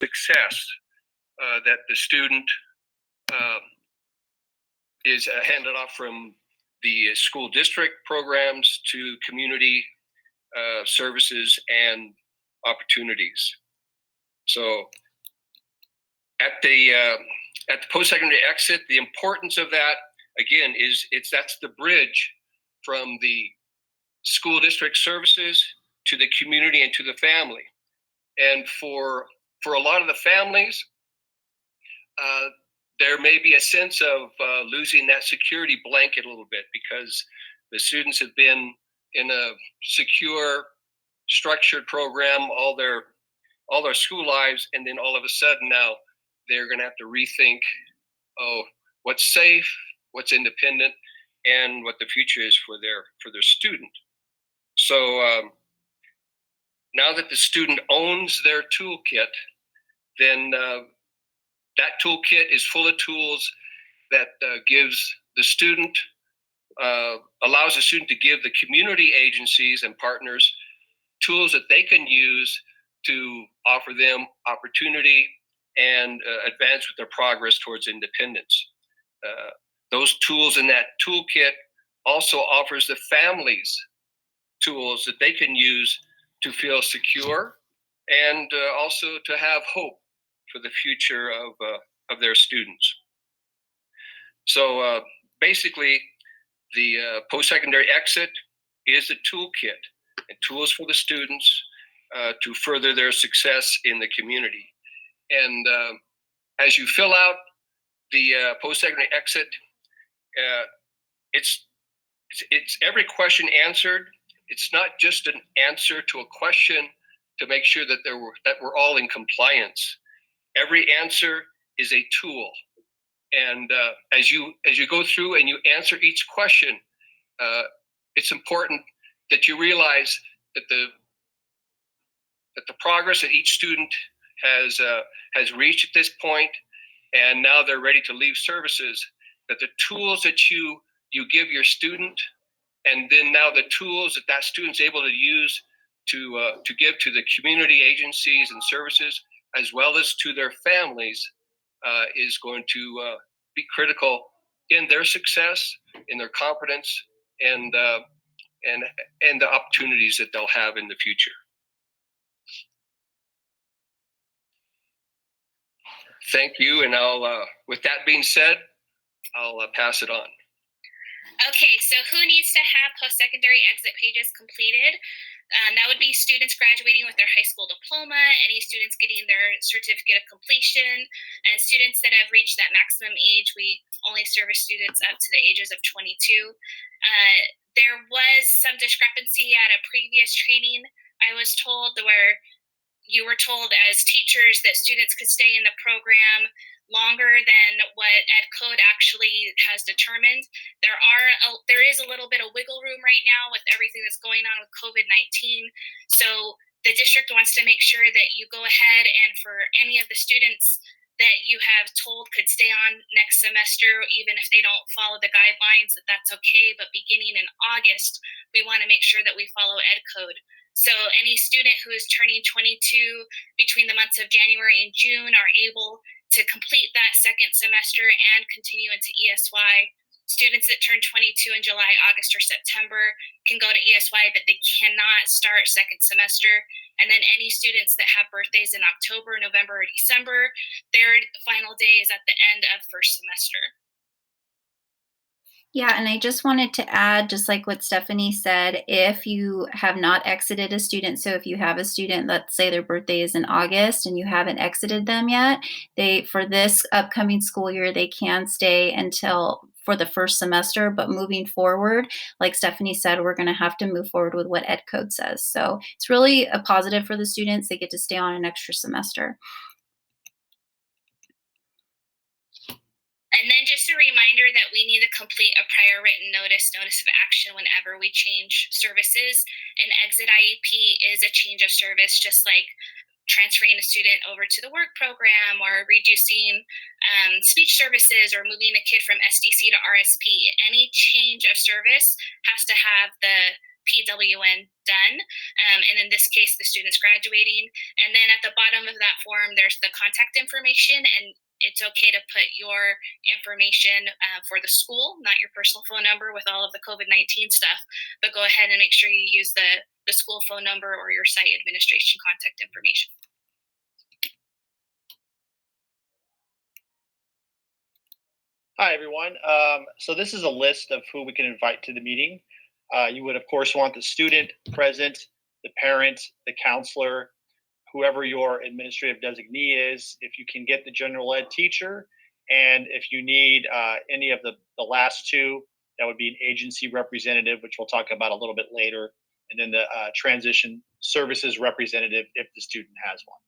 success that the student is handed off from the school district programs to community services and opportunities. So at the post-secondary exit, the importance of that, again, that's the bridge from the school district services to the community and to the family. And for a lot of the families, there may be a sense of losing that security blanket a little bit, because the students have been in a secure, structured program all their school lives, and then all of a sudden now they're going to have to rethink, what's safe, what's independent, and what the future is for their student. So now that the student owns their toolkit, then that toolkit is full of tools that gives the student, allows the student to give the community agencies and partners tools that they can use to offer them opportunity and advance with their progress towards independence. Those tools in that toolkit also offers the families tools that they can use to feel secure and also to have hope for the future of their students. So basically, the post-secondary exit is a toolkit and tools for the students to further their success in the community. And as you fill out the post-secondary exit, it's every question answered. It's not just an answer to a question to make sure that we're all in compliance. Every answer is a tool, and as you go through and you answer each question, it's important that you realize that the progress that each student has reached at this point, and now they're ready to leave services, that the tools that you give your student, and then now the tools that student's able to use to give to the community agencies and services, as well as to their families, is going to be critical in their success, in their competence, and the opportunities that they'll have in the future. Thank you, and I'll, with that being said, I'll pass it on. Okay, so who needs to have post-secondary exit pages completed? That would be students graduating with their high school diploma, any students getting their certificate of completion, and students that have reached that maximum age. We only service students up to the ages of 22. There was some discrepancy at a previous training, I was told, where you were told as teachers that students could stay in the program longer than what Ed Code actually has determined. There is a little bit of wiggle room right now with everything that's going on with COVID-19. So the district wants to make sure that you go ahead and for any of the students that you have told could stay on next semester, even if they don't follow the guidelines, that's okay. But beginning in August, we want to make sure that we follow Ed Code. So any student who is turning 22 between the months of January and June are able to complete that second semester and continue into ESY. Students that turn 22 in July, August, or September can go to ESY, but they cannot start second semester. And then any students that have birthdays in October, November, or December, their final day is at the end of first semester. Yeah, and I just wanted to add, just like what Stephanie said, if you have not exited a student, so if you have a student, let's say their birthday is in August and you haven't exited them yet, for this upcoming school year, they can stay until for the first semester, but moving forward, like Stephanie said, we're going to have to move forward with what Ed Code says. So it's really a positive for the students. They get to stay on an extra semester. And then just a reminder that we need to complete a prior written notice of action whenever we change services. An exit IEP is a change of service, just like transferring a student over to the work program or reducing speech services or moving a kid from SDC to RSP. Any change of service has to have the PWN done. And in this case, the student's graduating. And then at the bottom of that form, there's the contact information, and it's okay to put your information for the school, not your personal phone number with all of the COVID-19 stuff, but go ahead and make sure you use the school phone number or your site administration contact information. Hi, everyone. So this is a list of who we can invite to the meeting. You would, of course, want the student present, the parent, the counselor, whoever your administrative designee is. If you can get the general ed teacher, and if you need any of the last two, that would be an agency representative, which we'll talk about a little bit later, and then the transition services representative if the student has one.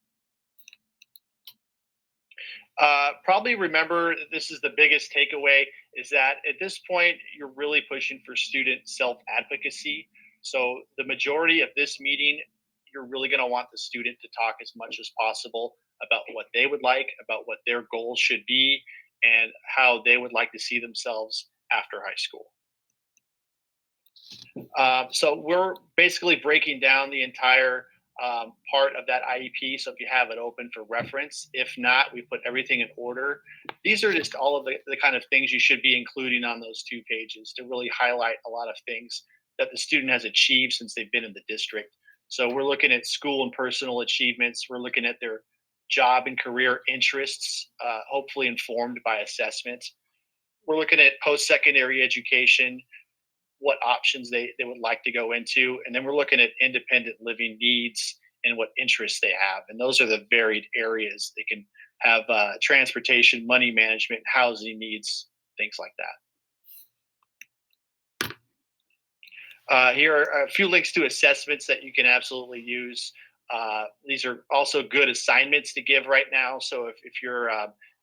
Probably remember this is the biggest takeaway is that at this point, you're really pushing for student self-advocacy. So the majority of this meeting, you're really going to want the student to talk as much as possible about what they would like, about what their goals should be, and how they would like to see themselves after high school. So we're basically breaking down the entire part of that IEP. So if you have it open for reference, if not, we put everything in order. These are just all of the kind of things you should be including on those 2 pages to really highlight a lot of things that the student has achieved since they've been in the district. So we're looking at school and personal achievements. We're looking at their job and career interests, hopefully informed by assessment. We're looking at post-secondary education, what options they would like to go into. And then we're looking at independent living needs and what interests they have. And those are the varied areas. They can have transportation, money management, housing needs, things like that. Here are a few links to assessments that you can absolutely use. These are also good assignments to give right now. So if you're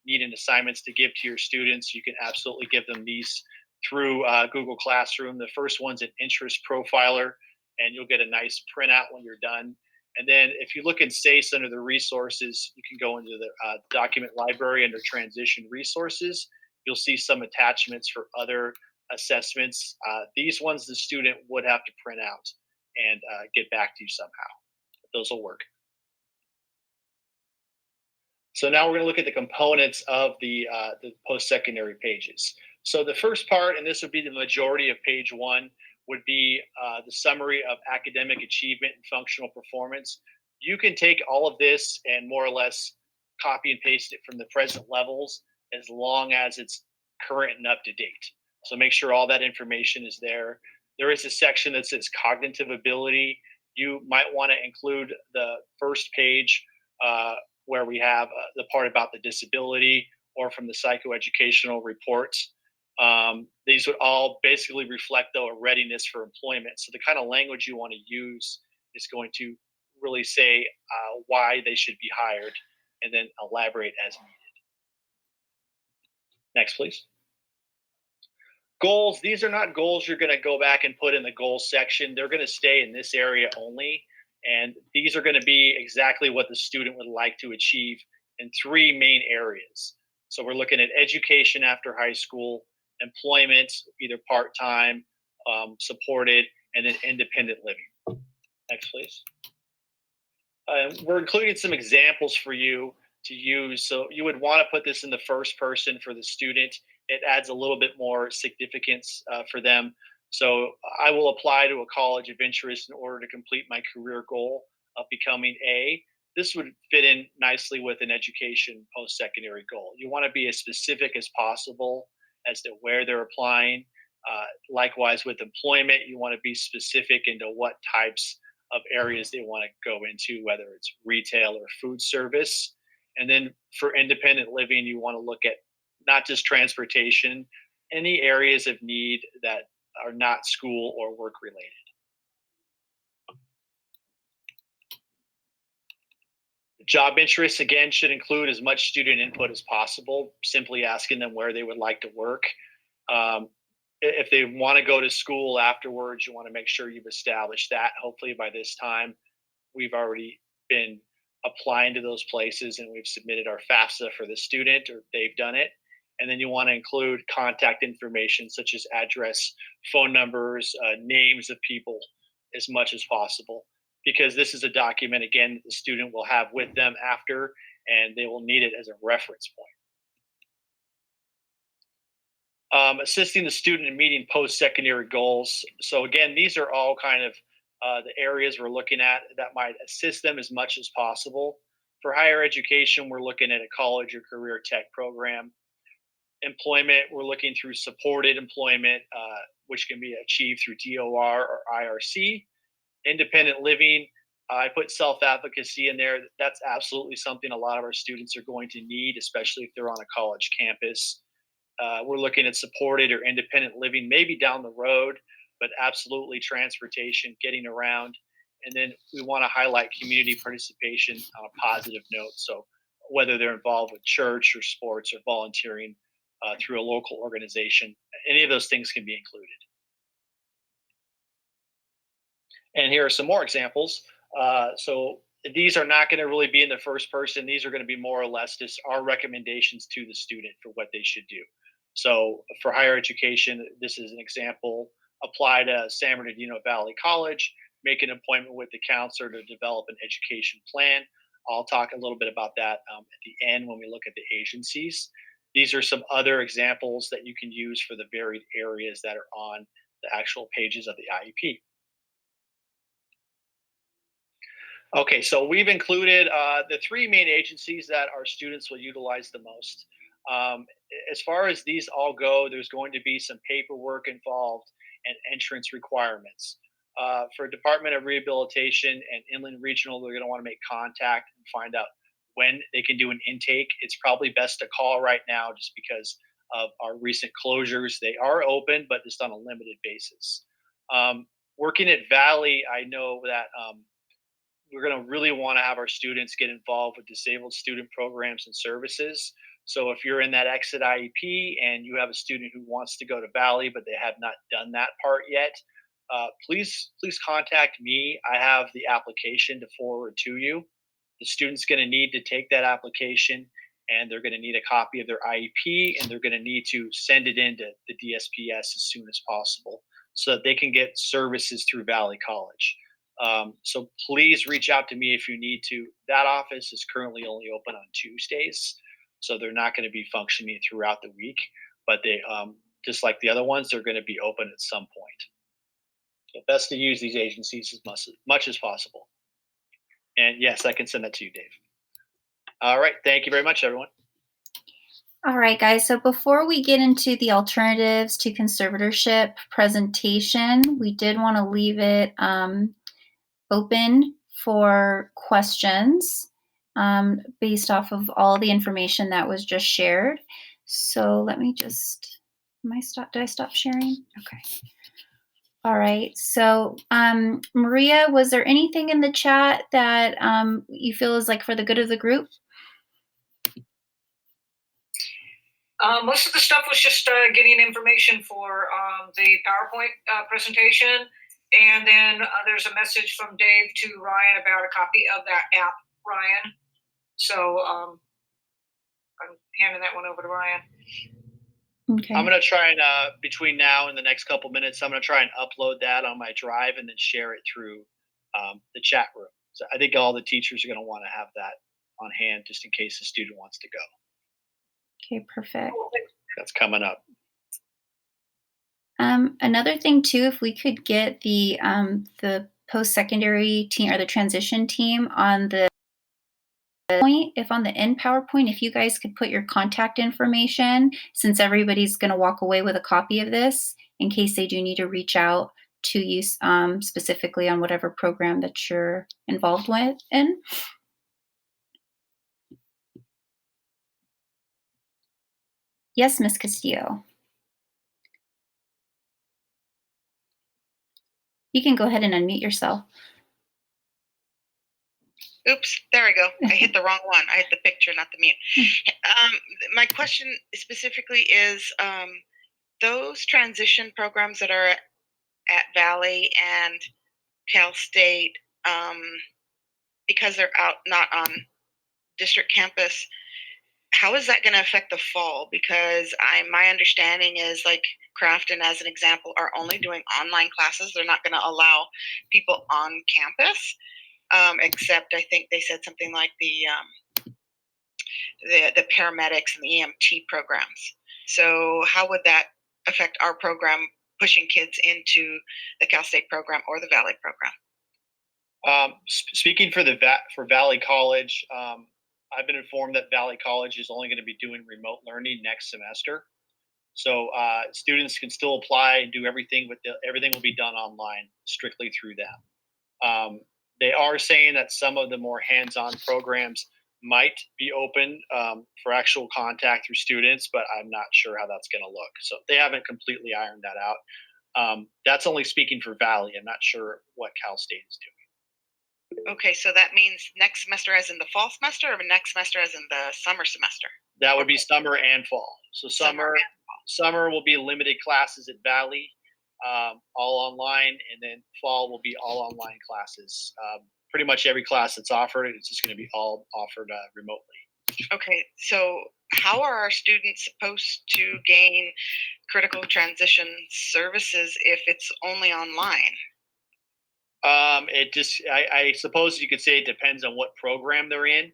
needing assignments to give to your students, you can absolutely give them these through Google Classroom. The first one's an interest profiler, and you'll get a nice printout when you're done. And then if you look in SACE under the resources, you can go into the document library under transition resources. You'll see some attachments for other assessments. These ones the student would have to print out and get back to you somehow. But those will work. So now we're going to look at the components of the post-secondary pages. So the first part, and this would be the majority of page 1, would be the summary of academic achievement and functional performance. You can take all of this and more or less copy and paste it from the present levels as long as it's current and up to date. So make sure all that information is there. There is a section that says cognitive ability. You might want to include the first page where we have the part about the disability or from the psychoeducational reports. These would all basically reflect, though, a readiness for employment. So the kind of language you want to use is going to really say why they should be hired and then elaborate as needed. Next, please. Goals. These are not goals you're going to go back and put in the goals section. They're going to stay in this area only. And these are going to be exactly what the student would like to achieve in 3 main areas. So we're looking at education after high school, employment, either part-time, supported, and then independent living. Next, please. We're including some examples for you to use. So you would want to put this in the first person for the student. It adds a little bit more significance for them. So I will apply to a college of interest in order to complete my career goal of becoming A. This would fit in nicely with an education post-secondary goal. You want to be as specific as possible as to where they're applying. Likewise, with employment, you want to be specific into what types of areas they want to go into, whether it's retail or food service. And then for independent living, you want to look at not just transportation, any areas of need that are not school or work related. Job interests, again, should include as much student input as possible, simply asking them where they would like to work. If they want to go to school afterwards, you want to make sure you've established that. Hopefully by this time, we've already been applying to those places and we've submitted our FAFSA for the student or they've done it. And then you want to include contact information such as address, phone numbers, names of people as much as possible, because this is a document, again, that the student will have with them after, and they will need it as a reference point. Assisting the student in meeting post-secondary goals. So again, these are all kind of the areas we're looking at that might assist them as much as possible. For higher education, we're looking at a college or career tech program. Employment, we're looking through supported employment, which can be achieved through DOR or IRC. Independent living, I put self-advocacy in there. That's absolutely something a lot of our students are going to need, especially if they're on a college campus. We're looking at supported or independent living, maybe down the road, but absolutely transportation, getting around. And then we want to highlight community participation on a positive note. So whether they're involved with church or sports or volunteering through a local organization, any of those things can be included. And here are some more examples. So these are not going to really be in the first person. These are going to be more or less just our recommendations to the student for what they should do. So for higher education, this is an example. Apply to San Bernardino Valley College, make an appointment with the counselor to develop an education plan. I'll talk a little bit about that at the end when we look at the agencies. These are some other examples that you can use for the varied areas that are on the actual pages of the IEP. Okay, so we've included the three main agencies that our students will utilize the most. As far as these all go, there's going to be some paperwork involved and entrance requirements. For Department of Rehabilitation and Inland Regional, they're going to want to make contact and find out when they can do an intake. It's probably best to call right now just because of our recent closures. They are open, but just on a limited basis. Working at Valley, I know that we're going to really want to have our students get involved with disabled student programs and services. So if you're in that exit IEP and you have a student who wants to go to Valley, but they have not done that part yet, please contact me. I have the application to forward to you. The student's going to need to take that application, and they're going to need a copy of their IEP, and they're going to need to send it into the DSPS as soon as possible so that they can get services through Valley College. So please reach out to me if you need to. That office is currently only open on Tuesdays, so they're not going to be functioning throughout the week, but they, just like the other ones, they're going to be open at some point. So best to use these agencies as much as possible. And yes, I can send that to you, Dave. All right. Thank you very much, everyone. All right, guys. So before we get into the alternatives to conservatorship presentation, we did want to leave it open for questions based off of all the information that was just shared. So let me just, did I stop sharing? Okay. All right. So Maria, was there anything in the chat that you feel is like for the good of the group? Most of the stuff was just getting information for the PowerPoint presentation. And then there's a message from Dave to Ryan about a copy of that app, Ryan. So I'm handing that one over to Ryan. Okay. I'm going to try and, between now and the next couple minutes, I'm going to try and upload that on my drive and then share it through the chat room. So I think all the teachers are going to want to have that on hand just in case the student wants to go. Okay, perfect. That's coming up. Another thing too, if we could get the post-secondary team or the transition team on the point, if on the end PowerPoint, if you guys could put your contact information, since everybody's going to walk away with a copy of this in case they do need to reach out to you specifically on whatever program that you're involved with in. Yes, Ms. Castillo. You can go ahead and unmute yourself. Oops, there we go. I hit the wrong one. I hit the picture, not the mute. My question specifically is those transition programs that are at Valley and Cal State, because they're out not on district campus, how is that going to affect the fall? Because my understanding is like Crafton, as an example, are only doing online classes. They're not going to allow people on campus, except I think they said something like the paramedics and the EMT programs. So how would that affect our program, pushing kids into the Cal State program or the Valley program? Speaking for Valley College, I've been informed that Valley College is only going to be doing remote learning next semester. So students can still apply and do everything, everything will be done online strictly through them. They are saying that some of the more hands-on programs might be open for actual contact through students, but I'm not sure how that's going to look. So they haven't completely ironed that out. That's only speaking for Valley. I'm not sure what Cal State is doing. Okay, so that means next semester as in the fall semester, or next semester as in the summer semester? That would be summer and fall. So summer will be limited classes at Valley, all online, and then fall will be all online classes. Pretty much every class that's offered, it's just going to be all offered remotely. Okay, so how are our students supposed to gain critical transition services if it's only online? I suppose you could say it depends on what program they're in.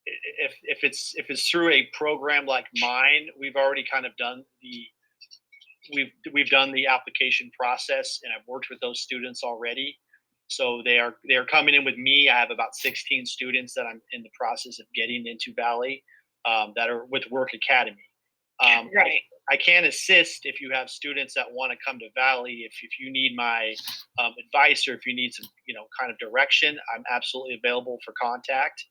If it's through a program like mine, we've already kind of done we've done the application process, and I've worked with those students already. So they are coming in with me. I have about 16 students that I'm in the process of getting into Valley that are with Work Academy. Right. I can assist if you have students that want to come to Valley. If you need my advice, or if you need some kind of direction, I'm absolutely available for contact.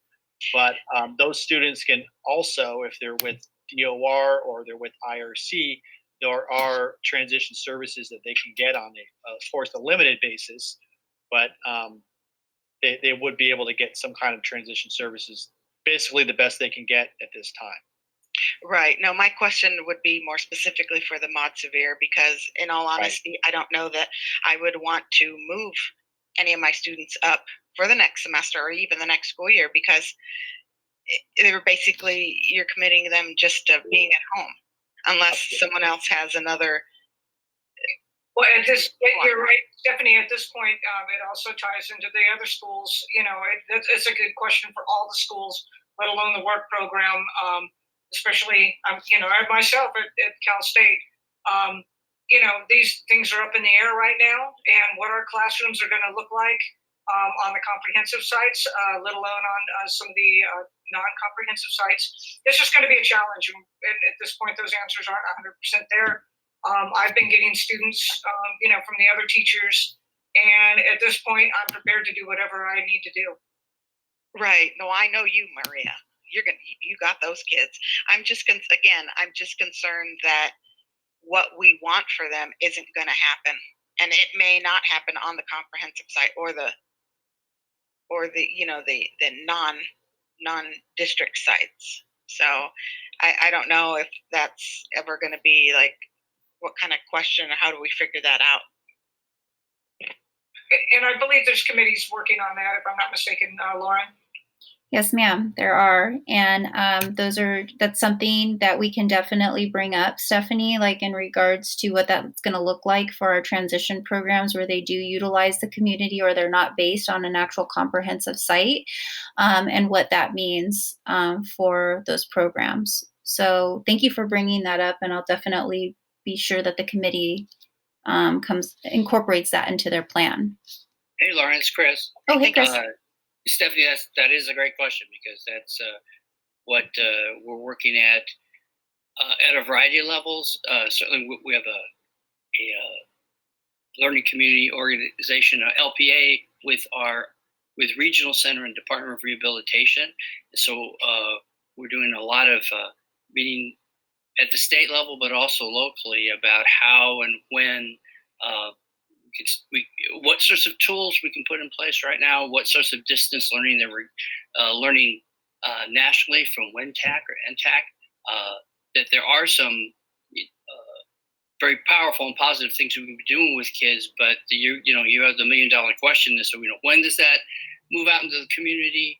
But those students can also, if they're with DOR or they're with IRC, there are transition services that they can get on of course, a limited basis, but they would be able to get some kind of transition services, basically the best they can get at this time. Right. No, my question would be more specifically for the mod severe, because in all honesty, I don't know that I would want to move any of my students up for the next semester or even the next school year, because they're basically, you're committing them just to being at home, unless someone else has another. Well, you're right, Stephanie. At this point, it also ties into the other schools. It's a good question for all the schools, let alone the work program. Especially, I myself at Cal State. These things are up in the air right now, and what our classrooms are going to look like on the comprehensive sites, let alone on some of the non-comprehensive sites, it's just going to be a challenge. And at this point, those answers aren't 100% there. I've been getting students, from the other teachers, and at this point, I'm prepared to do whatever I need to do. Right. No, I know you, Maria. You got those kids. I'm just concerned that what we want for them isn't going to happen, and it may not happen on the comprehensive site or the non-district sites. So I don't know if that's ever going to be like, what kind of question, or how do we figure that out? And I believe there's committees working on that, if I'm not mistaken, Lauren. Yes, ma'am, there are. And that's something that we can definitely bring up, Stephanie, like in regards to what that's going to look like for our transition programs where they do utilize the community or they're not based on an actual comprehensive site, and what that means for those programs. So thank you for bringing that up, and I'll definitely be sure that the committee incorporates that into their plan. Hey, Lauren, it's Chris. Oh, hey, Chris. Stephanie, that is a great question, because that's what we're working at a variety of levels. Certainly, we have a learning community organization, LPA, with Regional Center and Department of Rehabilitation. So we're doing a lot of meeting at the state level, but also locally, about how and when. What sorts of tools we can put in place right now, what sorts of distance learning that we're learning nationally from WinTAC or NTAC, that there are some very powerful and positive things we can be doing with kids, but you have the $1 million question. So when does that move out into the community?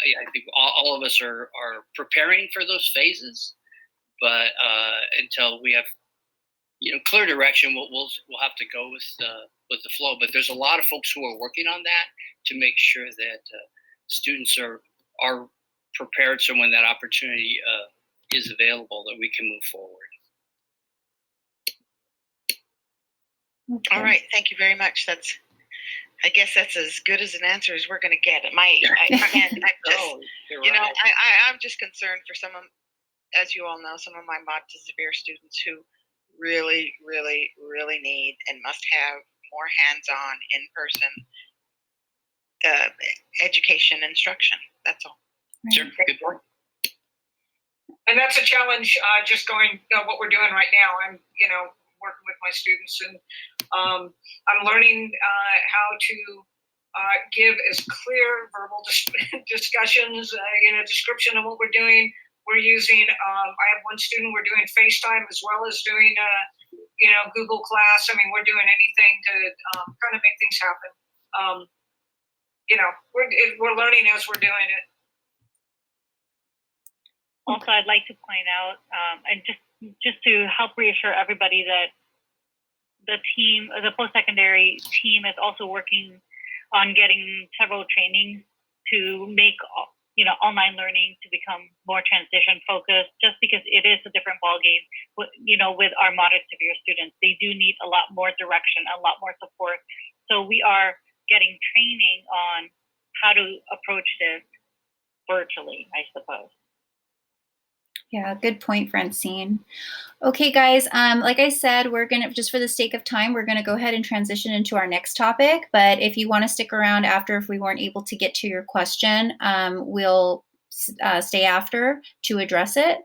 I think all of us are preparing for those phases, but until we have clear direction, we'll have to go with the flow. But there's a lot of folks who are working on that to make sure that students are prepared, so when that opportunity is available, that we can move forward. Okay. All right, thank you very much. I guess that's as good as an answer as we're going to get. I'm just concerned for some of, as you all know, some of my moderate to severe students who really, really, really need and must have more hands-on, in-person education instruction. That's all. Sure, good point. And that's a challenge. Just going what we're doing right now. I'm working with my students, and I'm learning how to give as clear verbal discussions, description of what we're doing. We're using, I have one student, we're doing FaceTime as well as doing, Google Class. I mean, we're doing anything to kind of make things happen. We're learning as we're doing it. Also, I'd like to point out, and just to help reassure everybody, that the post-secondary team is also working on getting several trainings to make online learning to become more transition focused, just because it is a different ballgame. With our moderate severe students, they do need a lot more direction, a lot more support. So we are getting training on how to approach this virtually, I suppose. Yeah, good point, Francine. Okay, guys, like I said, we're going to, just for the sake of time, we're going to go ahead and transition into our next topic. But if you want to stick around after, if we weren't able to get to your question, we'll stay after to address it.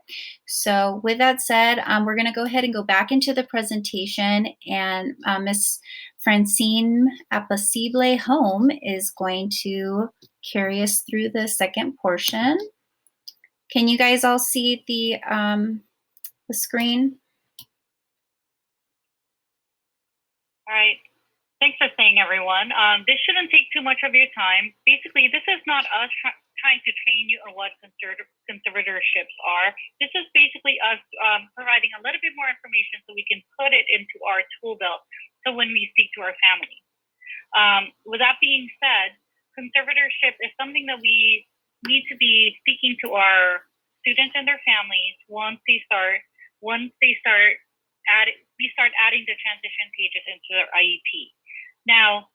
So with that said, we're going to go ahead and go back into the presentation, and Miss Francine Apacible Home is going to carry us through the second portion. Can you guys all see the screen? All right. Thanks for staying, everyone. This shouldn't take too much of your time. Basically, this is not us trying to train you on what conservatorships are. This is basically us providing a little bit more information so we can put it into our tool belt so when we speak to our family. With that being said, conservatorship is something that we need to be speaking to our students and their families once we start adding the transition pages into their IEP. Now,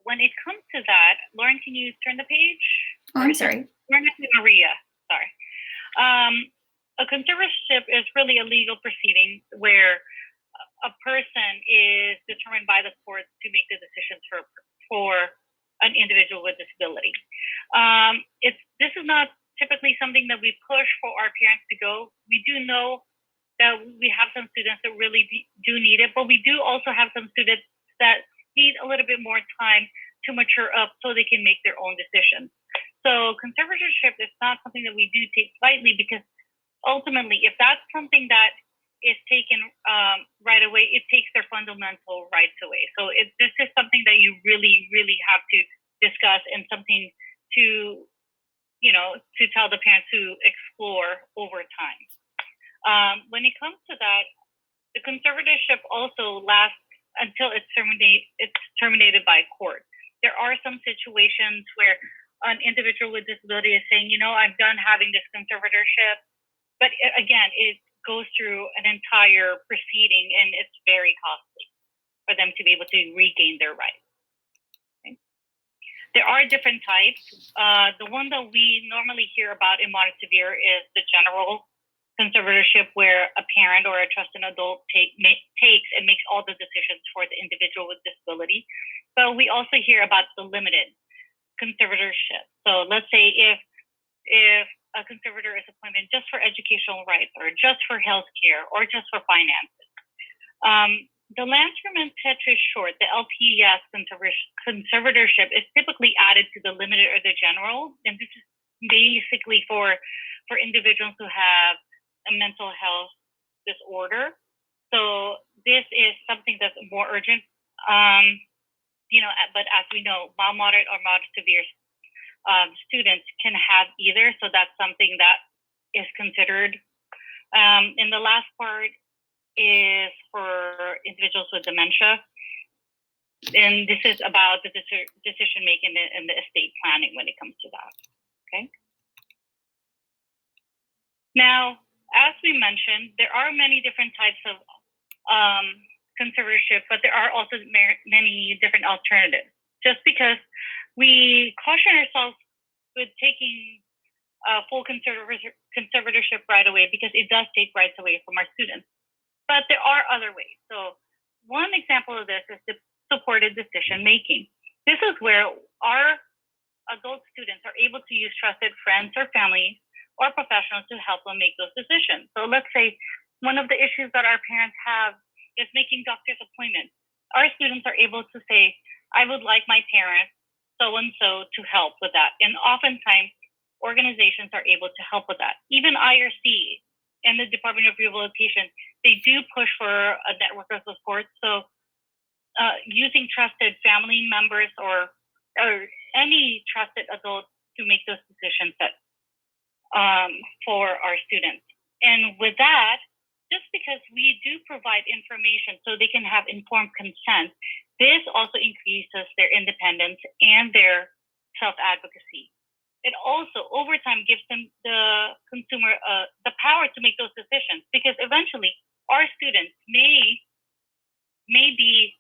when it comes to that, Lauren, can you turn the page? Oh, I'm sorry. Maria, sorry. A conservatorship is really a legal proceeding where a person is determined by the court to make the decisions for an individual with disability. This is not typically something that we push for our parents to go. We do know that we have some students that really do need it, but we do also have some students that need a little bit more time to mature up so they can make their own decisions. So conservatorship is not something that we do take lightly, because ultimately, if that's something that is taken right away, it takes their fundamental rights away. So this is something that you really, really have to discuss, and something to tell the parents to explore over time. When it comes to that, the conservatorship also lasts until it's terminated by court. There are some situations where an individual with disability is saying, I'm done having this conservatorship, but again, it goes through an entire proceeding, and it's very costly for them to be able to regain their rights. Okay. There are different types. The one that we normally hear about in moderate severe is the general conservatorship, where a parent or a trusted adult takes and makes all the decisions for the individual with disability. But we also hear about the limited conservatorship. So let's say if a conservator is appointed just for educational rights, or just for health care, or just for finances. The Landstrom and Tetris short, the LPS conservatorship, is typically added to the limited or the general, and this is basically for individuals who have a mental health disorder. So this is something that's more urgent. But as we know, mild, moderate, or moderate severe students can have either. So that's something that is considered. And the last part is for individuals with dementia. And this is about the decision making and the estate planning when it comes to that. Okay. Now, as we mentioned, there are many different types of conservatorship, but there are also many different alternatives. Just because we caution ourselves with taking full conservatorship right away, because it does take rights away from our students. But there are other ways. So one example of this is the supported decision making. This is where our adult students are able to use trusted friends or family or professionals to help them make those decisions. So let's say one of the issues that our parents have is making doctor's appointments. Our students are able to say, I would like my parent so-and-so to help with that. And oftentimes, organizations are able to help with that. Even IRC and the Department of Rehabilitation, they do push for a network of support. So using trusted family members or any trusted adult to make those decisions that for our students. And with that, just because we do provide information so they can have informed consent, this also increases their independence and their self-advocacy. It also, over time, gives them the consumer the power to make those decisions, because eventually our students may be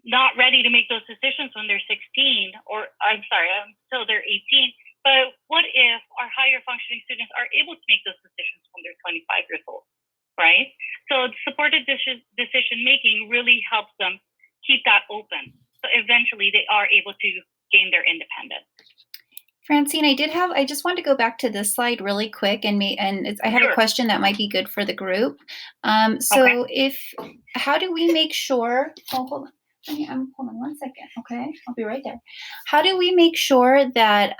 not ready to make those decisions when they're 16, or until they're 18. But what if our higher functioning students are able to make those decisions when they're 25 years old, right? So supported decision making really helps them keep that open. So eventually they are able to gain their independence. Francine, I just want to go back to this slide really quick, and I have a question that might be good for the group. How do we make sure? Oh, hold on. Hold on one second. Okay, I'll be right there. How do we make sure that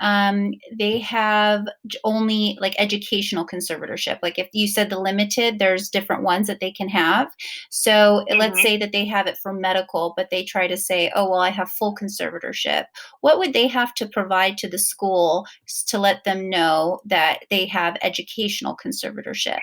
they have only like educational conservatorship? Like if you said the limited, there's different ones that they can have. So let's say that they have it for medical, but they try to say, oh, well, I have full conservatorship. What would they have to provide to the school to let them know that they have educational conservatorship?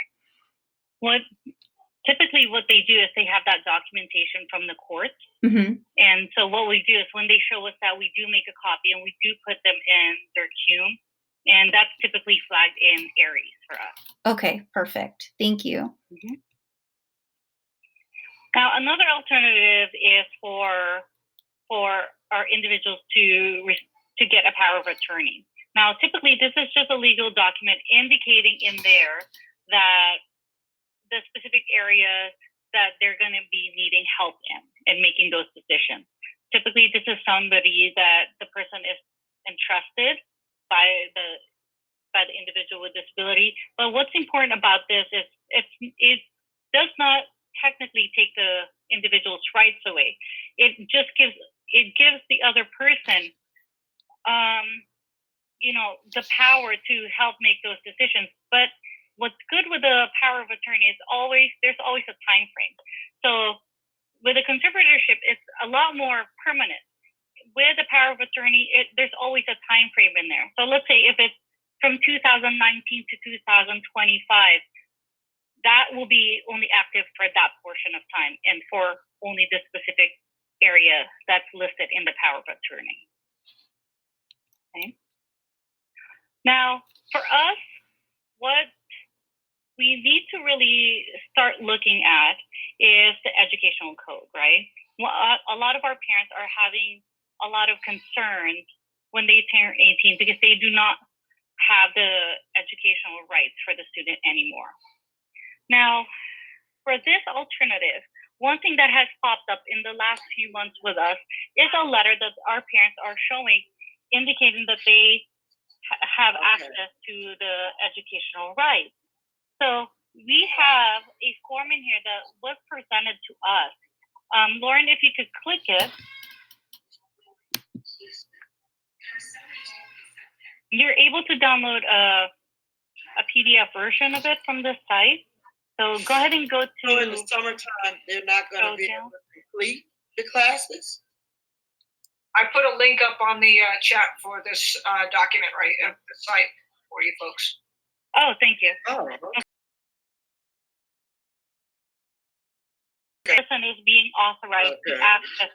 Typically what they do is they have that documentation from the courts. And so what we do is when they show us that, we do make a copy and we do put them in their queue. And that's typically flagged in Aries for us. Okay, perfect. Thank you. Now, another alternative is for our individuals to get a power of attorney. Now, typically this is just a legal document indicating in there that the specific areas that they're going to be needing help in making those decisions. Typically, this is somebody that the person is entrusted by the individual with disability. But what's important about this is it does not technically take the individual's rights away. It just gives the other person the power to help make those decisions. But what's good with the power of attorney is there's always a time frame. So with a conservatorship, it's a lot more permanent. With the power of attorney, there's always a time frame in there. So let's say if it's from 2019 to 2025, that will be only active for that portion of time and for only the specific area that's listed in the power of attorney. Okay. Now, for us, what we need to really start looking at is the educational code, right? A lot of our parents are having a lot of concerns when they turn 18 because they do not have the educational rights for the student anymore. Now, for this alternative, one thing that has popped up in the last few months with us is a letter that our parents are showing indicating that they have access to the educational rights. So we have a form in here that was presented to us. Lauren, if you could click it. You're able to download a PDF version of it from the site. So go ahead and go to... So in the summertime, they're not going to be able to complete the classes? I put a link up on the chat for this document right at the site for you folks. Oh, thank you. Oh, okay. Person is being authorized to Okay. access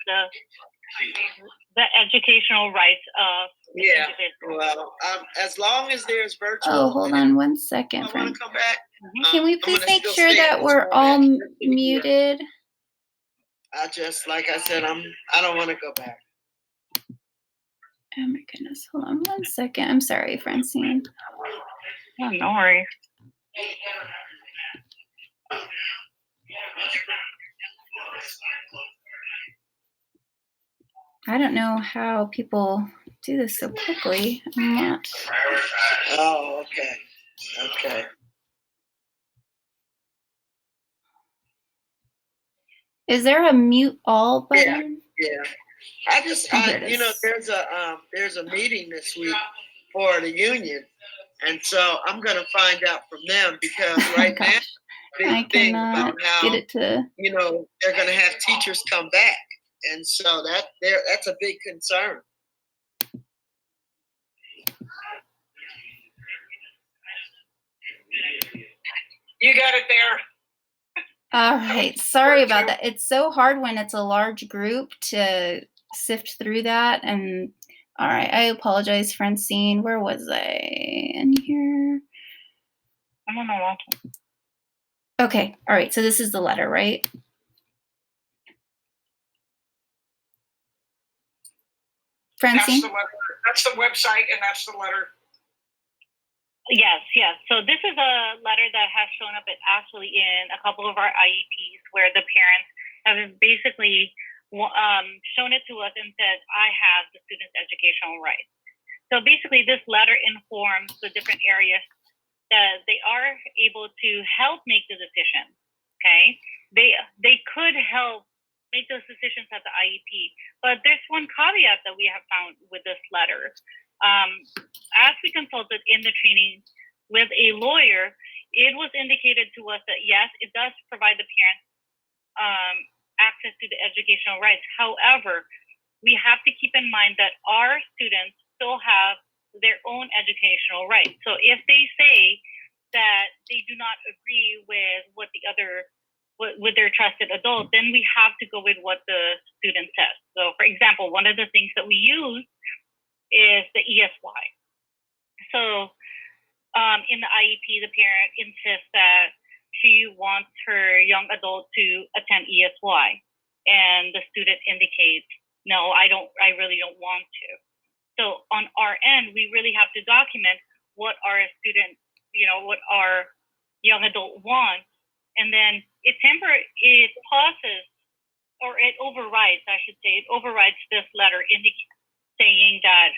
the educational rights of the Yeah. individual. Well, as long as there's virtual. Oh, hold on one second, I want friend. to come back. Can we I'm please gonna make still sure stay in that this we're all format. Yeah. muted? I just, like I said, I don't want to go back. Oh my goodness. Hold on one second. I'm sorry, Francine. Oh, no worries. I don't know how people do this so quickly. I'm not. Oh, okay. Okay. Is there a mute all button? Yeah. I just, Here it is. there's a meeting this week for the union, and so I'm gonna find out from them because right now, Gosh, I big thing cannot about how get it to. they're gonna have teachers come back, and so that's a big concern. You got it there. All right. Sorry about that. It's so hard when it's a large group to sift through that. And all right, I apologize, Francine. Where was I? In here. I don't know what. Okay. All right. So this is the letter, right? Francine? That's the letter. That's the website, and that's the letter. Yes. So this is a letter that has shown up actually in a couple of our IEPs where the parents have basically shown it to us and said, I have the student's educational rights. So basically this letter informs the different areas that they are able to help make the decision. Okay. They could help make those decisions at the IEP, but there's one caveat that we have found with this letter. As we consulted in the training with a lawyer, it was indicated to us that yes, it does provide the parents access to the educational rights. However, we have to keep in mind that our students still have their own educational rights. So if they say that they do not agree with what with their trusted adult, then we have to go with what the student says. So for example, one of the things that we use is the ESY. So in the IEP, the parent insists that she wants her young adult to attend ESY, and the student indicates, no, I really don't want to. So on our end, we really have to document what our student, what our young adult wants, and then it pauses, or it overrides, I should say, it overrides this letter saying that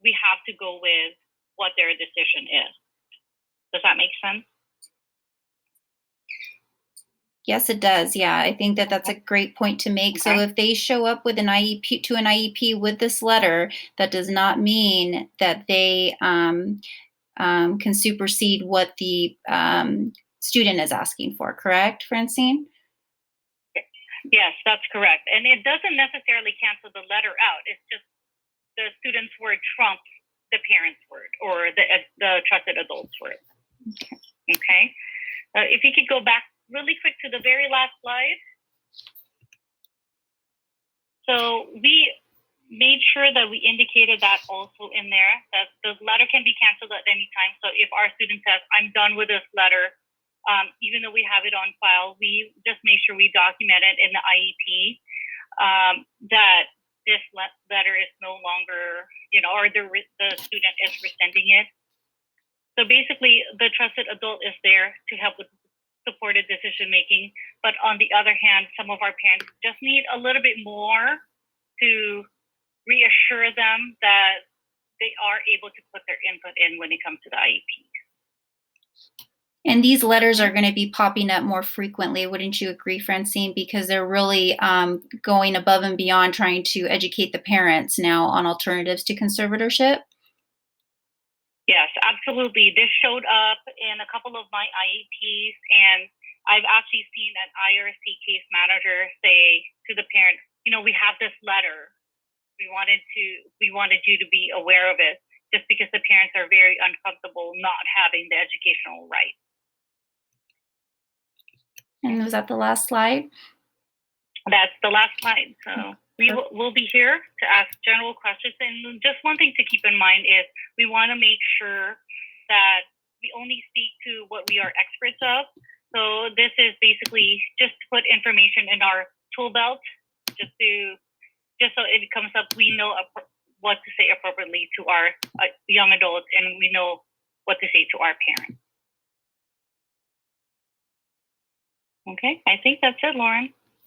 we have to go with what their decision is. Does that make sense? Yes, it does. Yeah, I think that that's a great point to make. So if they show up with an IEP with this letter, that does not mean that they can supersede what the student is asking for. Correct, Francine? Yes, that's correct. And it doesn't necessarily cancel the letter out. It's just the student's word trumps the parent's word or the trusted adult's word. Okay. If you could go back really quick to the very last slide. So we made sure that we indicated that also in there, that the letter can be canceled at any time. So if our student says, I'm done with this letter, even though we have it on file, we just make sure we document it in the IEP, that this letter is no longer, or the student is rescinding it. So basically, the trusted adult is there to help with supported decision making. But on the other hand, some of our parents just need a little bit more to reassure them that they are able to put their input in when it comes to the IEP. And these letters are going to be popping up more frequently, wouldn't you agree, Francine? Because they're really going above and beyond trying to educate the parents now on alternatives to conservatorship. Yes, absolutely. This showed up in a couple of my IEPs, and I've actually seen an IRC case manager say to the parent, we have this letter. we wanted you to be aware of it, just because the parents are very uncomfortable not having the educational right. And was that the last slide? That's the last slide. So we'll be here to ask general questions. And just one thing to keep in mind is we want to make sure that we only speak to what we are experts of. So this is basically just to put information in our tool belt, just so it comes up, we know what to say appropriately to our young adults, and we know what to say to our parents. Okay, I think that's it, Lauren.